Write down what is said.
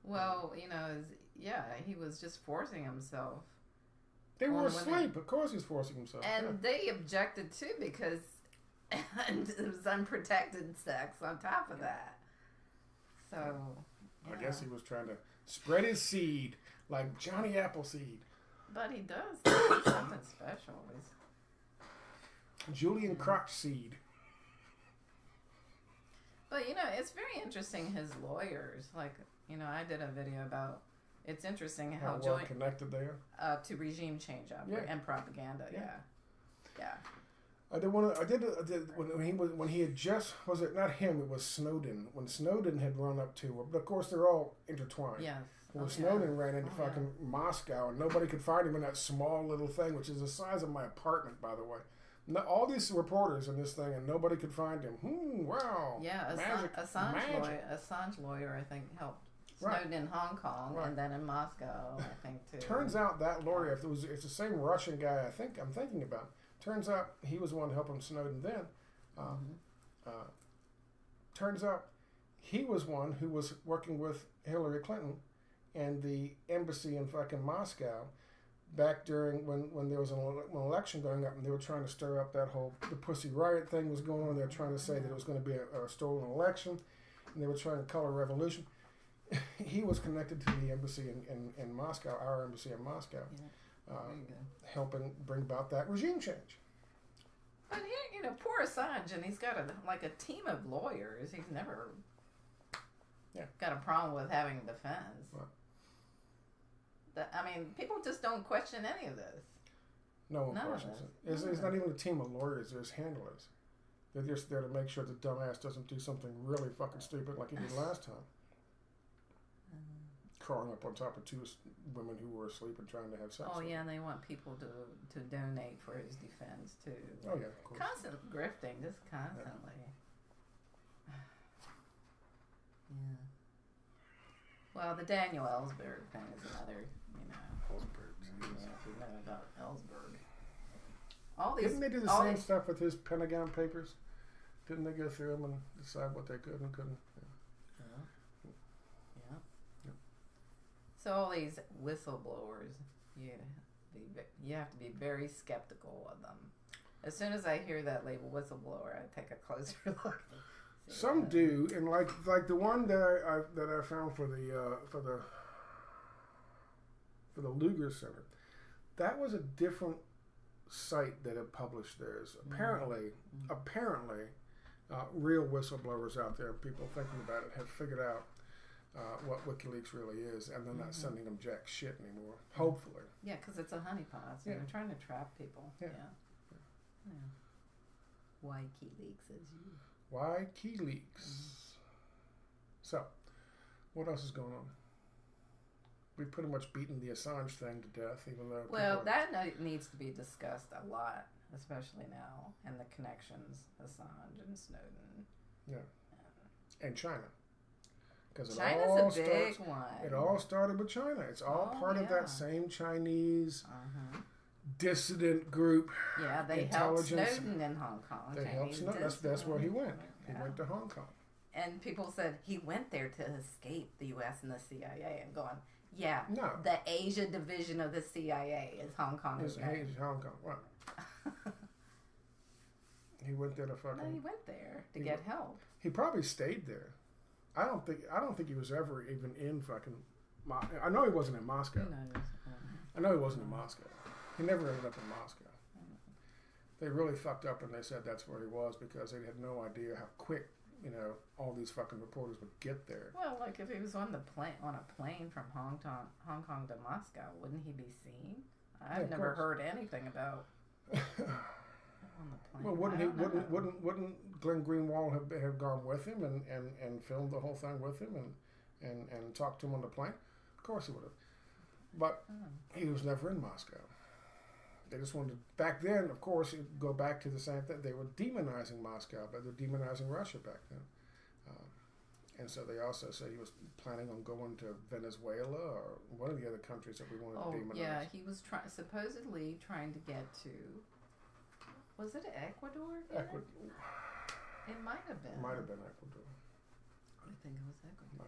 Well, yeah, he was just forcing himself. They were asleep. Of course he's forcing himself. And they objected too because it was unprotected sex on top of that. So, I guess he was trying to spread his seed like Johnny Appleseed. But he does. He's something special. Julian Crotch seed. But, it's very interesting, his lawyers. Like, I did a video about, it's interesting how well connected they are. To regime change and propaganda, yeah. I did when he had just, was it not him, it was Snowden. When Snowden had run up to, but of course they're all intertwined. Yes. When Snowden ran into fucking Moscow and nobody could find him in that small little thing, which is the size of my apartment, by the way. All these reporters in this thing, and nobody could find him. Wow. Yeah, Assange lawyer, I think, helped Snowden in Hong Kong, and then in Moscow, I think, too. Turns out that lawyer, if it's the same Russian guy I'm thinking about, turns out he was the one helping Snowden then. Turns out he was one who was working with Hillary Clinton and the embassy in fucking Moscow back during when there was an election going up, and they were trying to stir up that whole the Pussy Riot thing was going on. They were trying to say that it was going to be a stolen election, and they were trying to color revolution. He was connected to the embassy in Moscow, our embassy in Moscow, helping bring about that regime change. But here, poor Assange, and he's got a team of lawyers. He's never got a problem with having defense. Right. People just don't question any of this. No one questions it. It's not even a team of lawyers. There's handlers. They're just there to make sure the dumbass doesn't do something really fucking stupid like he did last time. Crawling up on top of two women who were asleep and trying to have sex. Oh, yeah, and they want people to donate for his defense, too. Oh, yeah, of course. Constant grifting, just constantly. Yeah. Well, the Daniel Ellsberg thing is another, Ellsberg. We know about Ellsberg. All these. Didn't they do the same stuff with his Pentagon papers? Didn't they go through them and decide what they could and couldn't? Yeah. So all these whistleblowers, you have to be very skeptical of them. As soon as I hear that label whistleblower, I take a closer look. Some do, and like the one that I found for the Lugar Center, that was a different site that had published theirs. Apparently, real whistleblowers out there, people thinking about it, have figured out what WikiLeaks really is, and they're not sending them jack shit anymore. Hopefully. Yeah, because it's a honeypot. So they're trying to trap people. Yeah. WikiLeaks is you. WikiLeaks. So, what else is going on? We've pretty much beaten the Assange thing to death, even though... Well, that needs to be discussed a lot, especially now, and the connections, Assange and Snowden. Yeah. And China. Because China's a big one. It all started with China. It's all part of that same Chinese dissident group. Yeah, they helped Snowden in Hong Kong. They helped Snowden. That's where he went. He went to Hong Kong. And people said he went there to escape the U.S. and the CIA, and going, no. The Asia division of the CIA is Hong Kong. It's Hong Kong, right. He went there to fucking... No, he went there to get help. He probably stayed there. I don't think he was ever even in fucking... I know he wasn't in Moscow. I know he wasn't in Moscow. He never ended up in Moscow. They really fucked up when they said that's where he was, because they had no idea how quick, all these fucking reporters would get there. Well, like if he was on a plane from Hong Kong to Moscow, wouldn't he be seen? I've never heard anything about on the plane. Well, wouldn't Glenn Greenwald have gone with him and filmed the whole thing with him and talked to him on the plane? Of course he would have. But he was never in Moscow. They just wanted to, back then, of course, go back to the same thing. They were demonizing Moscow, but they're demonizing Russia back then. And so they also said he was planning on going to Venezuela or one of the other countries that we wanted to demonize. Yeah, he was supposedly trying to get to, was it Ecuador? Ecuador. It might have been. It might have been Ecuador. I think it was Ecuador.